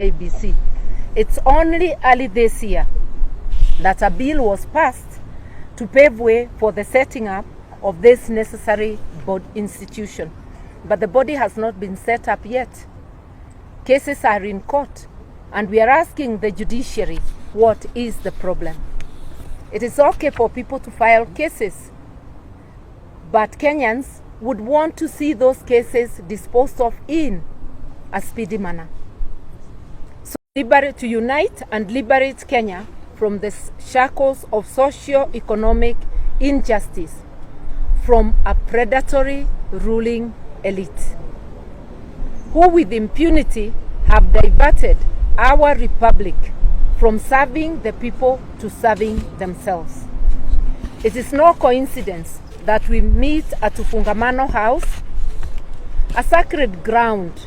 ABC. It's only early this year that a bill was passed to pave way for the setting up of this necessary institution. But the body has not been set up yet. Cases are in court, and we are asking the judiciary, what is the problem? It is okay for people to file cases, but Kenyans would want to see those cases disposed of in a speedy manner. So to unite and liberate Kenya from the shackles of socio-economic injustice from a predatory ruling elite, who with impunity have diverted our republic from serving the people to serving themselves. It is no coincidence that we meet at Ufungamano House, a sacred ground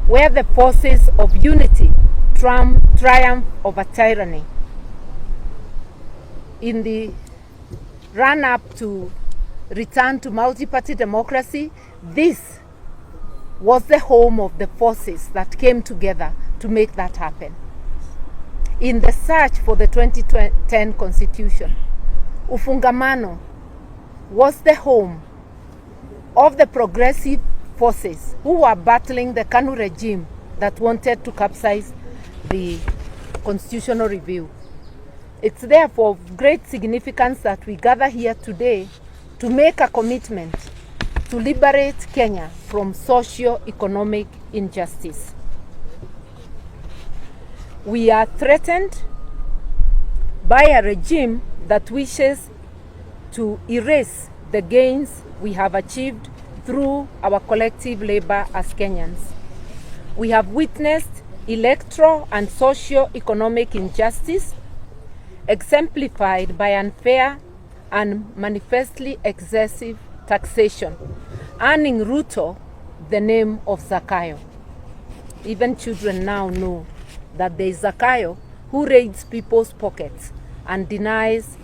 where the forces of unity triumph over tyranny. In the run-up to return to multi-party democracy, this was the home of the forces that came together to make that happen. In the search for the 2010 Constitution, Ufungamano was the home of the progressive forces who were battling the KANU regime that wanted to capsize the constitutional review. It's therefore of great significance that we gather here today to make a commitment to liberate Kenya from socio-economic injustice. We are threatened by a regime that wishes to erase the gains we have achieved through our collective labor as Kenyans. We have witnessed electoral and socio-economic injustice exemplified by unfair and manifestly excessive taxation, earning Ruto the name of Zakayo. Even children now know that there is Zakayo who raids people's pockets and denies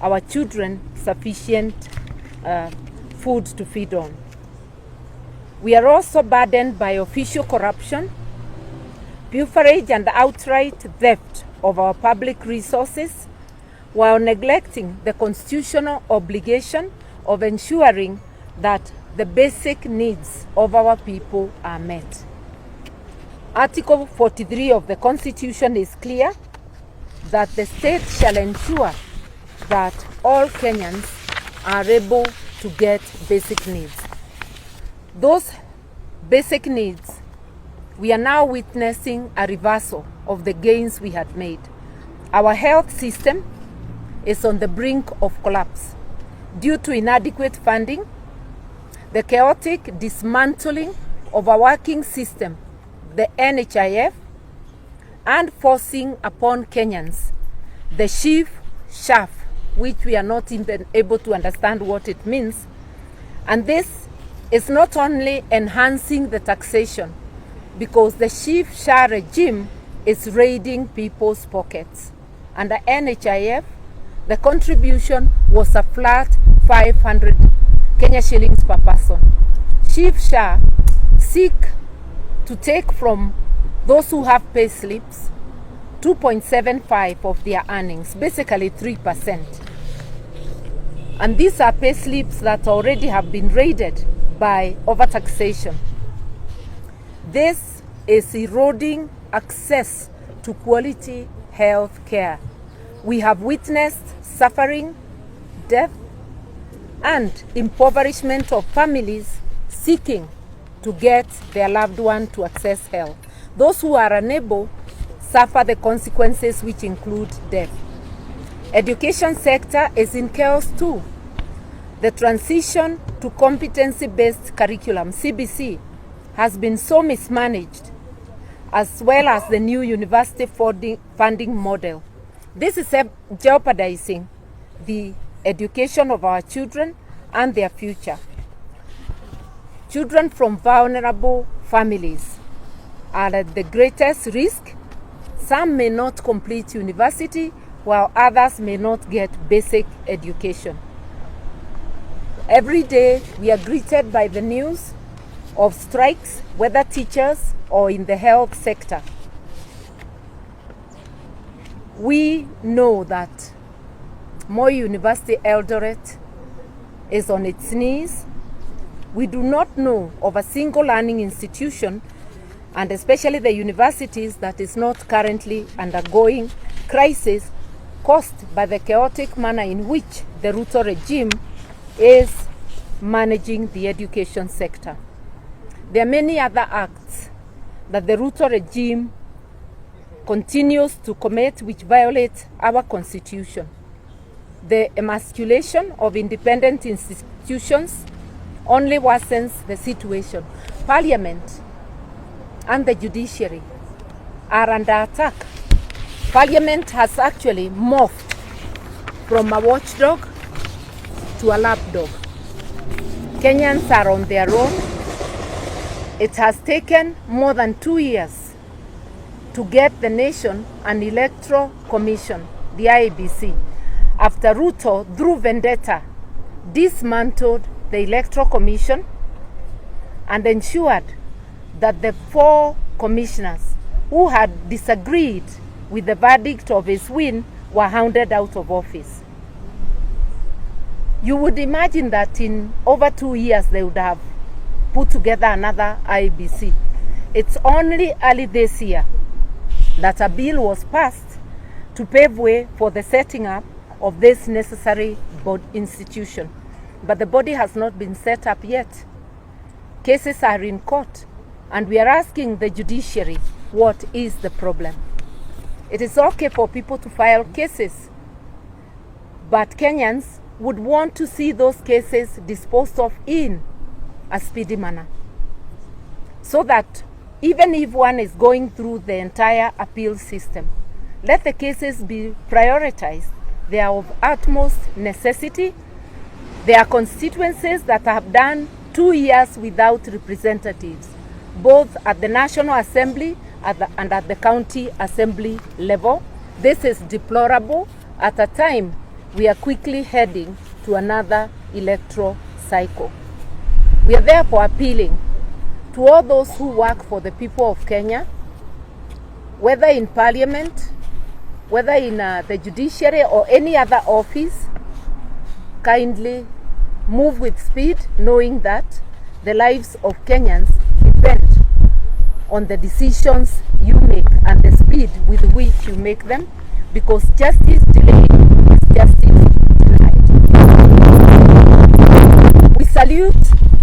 our children sufficient food to feed on. We are also burdened by official corruption, pilferage and outright theft of our public resources, while neglecting the constitutional obligation of ensuring that the basic needs of our people are met. Article 43 of the Constitution is clear that the state shall ensure that all Kenyans are able to get basic needs. Those basic needs, we are now witnessing a reversal of the gains we had made. Our health system is on the brink of collapse due to inadequate funding, the chaotic dismantling of our working system, the NHIF, and forcing upon Kenyans the chief shaft, which we are not even able to understand what it means. And this is not only enhancing the taxation, because the chief share regime is raiding people's pockets. Under NHIF, the contribution was a flat 500 Kenya shillings per person. Chief share seek to take from those who have pay slips 2.75 of their earnings, basically 3%. And these are pay slips that already have been raided by overtaxation. This is eroding access to quality health care. We have witnessed suffering, death, and impoverishment of families seeking to get their loved one to access health. Those who are unable suffer the consequences, which include death. Education sector is in chaos too. The transition to competency-based curriculum, CBC, has been so mismanaged, as well as the new university funding model. This is jeopardizing the education of our children and their future. Children from vulnerable families are at the greatest risk. Some may not complete university, while others may not get basic education. Every day we are greeted by the news of strikes, whether teachers or in the health sector. We know that Moi University Eldoret is on its knees. We do not know of a single learning institution, and especially the universities, that is not currently undergoing crisis caused by the chaotic manner in which the Ruto regime is managing the education sector. There are many other acts that the Ruto regime continues to commit which violate our constitution. The emasculation of independent institutions only worsens the situation. Parliament and the judiciary are under attack. Parliament has actually morphed from a watchdog to a lapdog. Kenyans are on their own. It has taken more than 2 years to get the nation an electoral commission, the IEBC, after Ruto, through vendetta, dismantled the electoral commission and ensured that the 4 commissioners who had disagreed with the verdict of his win were hounded out of office. You would imagine that in over 2 years they would have put together another IEBC. It's only early this year that a bill was passed to pave way for the setting up of this necessary institution. But the body has not been set up yet. Cases are in court, and we are asking the judiciary, what is the problem? It is okay for people to file cases, but Kenyans would want to see those cases disposed of in a speedy manner, so that even if one is going through the entire appeal system, let the cases be prioritized. They are of utmost necessity. There are constituencies that have done 2 years without representatives, both at the National Assembly and at the county assembly level. This is deplorable at a time we are quickly heading to another electoral cycle. We are therefore appealing to all those who work for the people of Kenya, whether in parliament, whether in the judiciary or any other office, kindly move with speed, knowing that the lives of Kenyans depend on the decisions you make and the speed with which you make them, because justice delayed is justice denied. We salute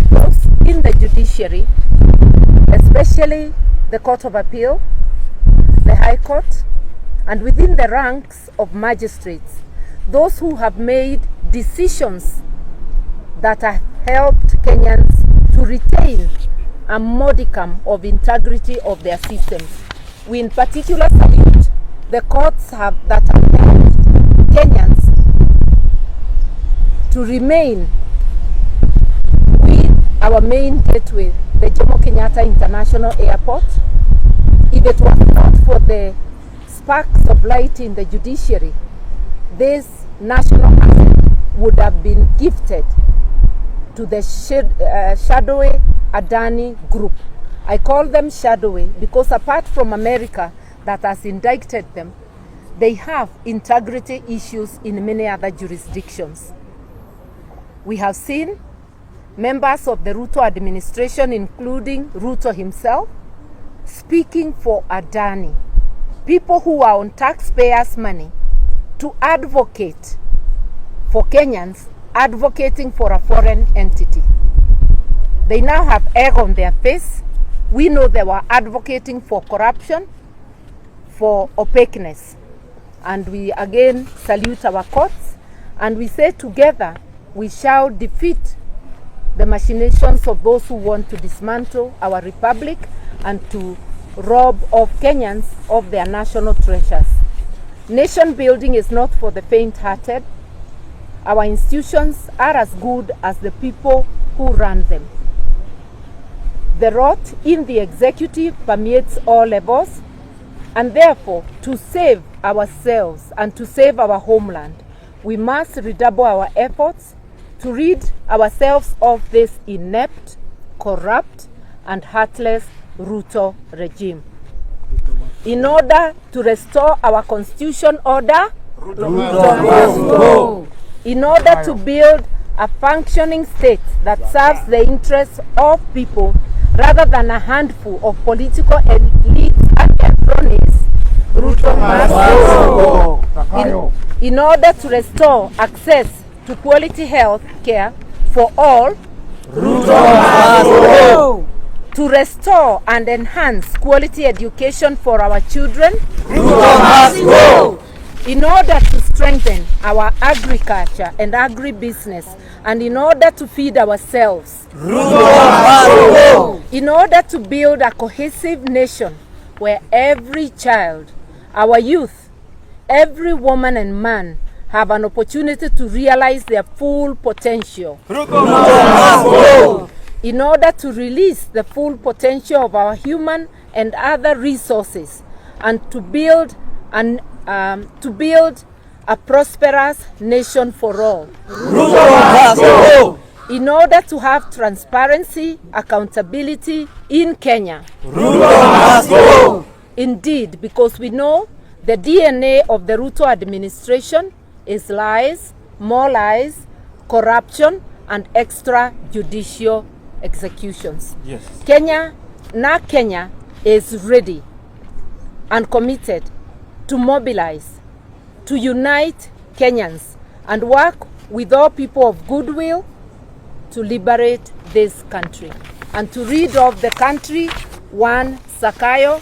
those in the judiciary, especially the Court of Appeal, the High Court, and within the ranks of magistrates, those who have made decisions that have helped Kenyans to retain a modicum of integrity of their systems. We in particular salute the courts that have helped Kenyans to remain with our main gateway, the Jomo Kenyatta International Airport. If it was not for the sparks of light in the judiciary, this national asset would have been gifted to the shadowy Adani group. I call them shadowy because apart from America that has indicted them, they have integrity issues in many other jurisdictions. We have seen members of the Ruto administration, including Ruto himself, speaking for Adani, people who are on taxpayers' money, to advocate for Kenyans, advocating for a foreign entity. They now have egg on their face. We know they were advocating for corruption, for opaqueness. And we again salute our courts, and we say together we shall defeat the machinations of those who want to dismantle our republic and to rob of Kenyans of their national treasures. Nation building is not for the faint-hearted. Our institutions are as good as the people who run them. The rot in the executive permeates all levels, and therefore, to save ourselves and to save our homeland, we must redouble our efforts to rid ourselves of this inept, corrupt, and heartless Ruto regime. In order to restore our constitution order, Ruto must go. In order to build a functioning state that serves the interests of people rather than a handful of political elites and their cronies, Ruto must go. In order to restore access to quality health care for all, Ruto must go. To restore and enhance quality education for our children, Ruto must go. In order to strengthen our agriculture and agribusiness, and in order to feed ourselves, Ruto must go. In order to build a cohesive nation where every child, our youth, every woman and man have an opportunity to realize their full potential. Ruto must go. In order to release the full potential of our human and other resources, and to build a prosperous nation for all. Ruto must go. In order to have transparency, accountability in Kenya. Ruto must go. Indeed, because we know the DNA of the Ruto administration is lies, more lies, corruption, and extrajudicial executions. Yes. Kenya is ready and committed to mobilize, to unite Kenyans and work with all people of goodwill to liberate this country and to rid of the country one Sakayo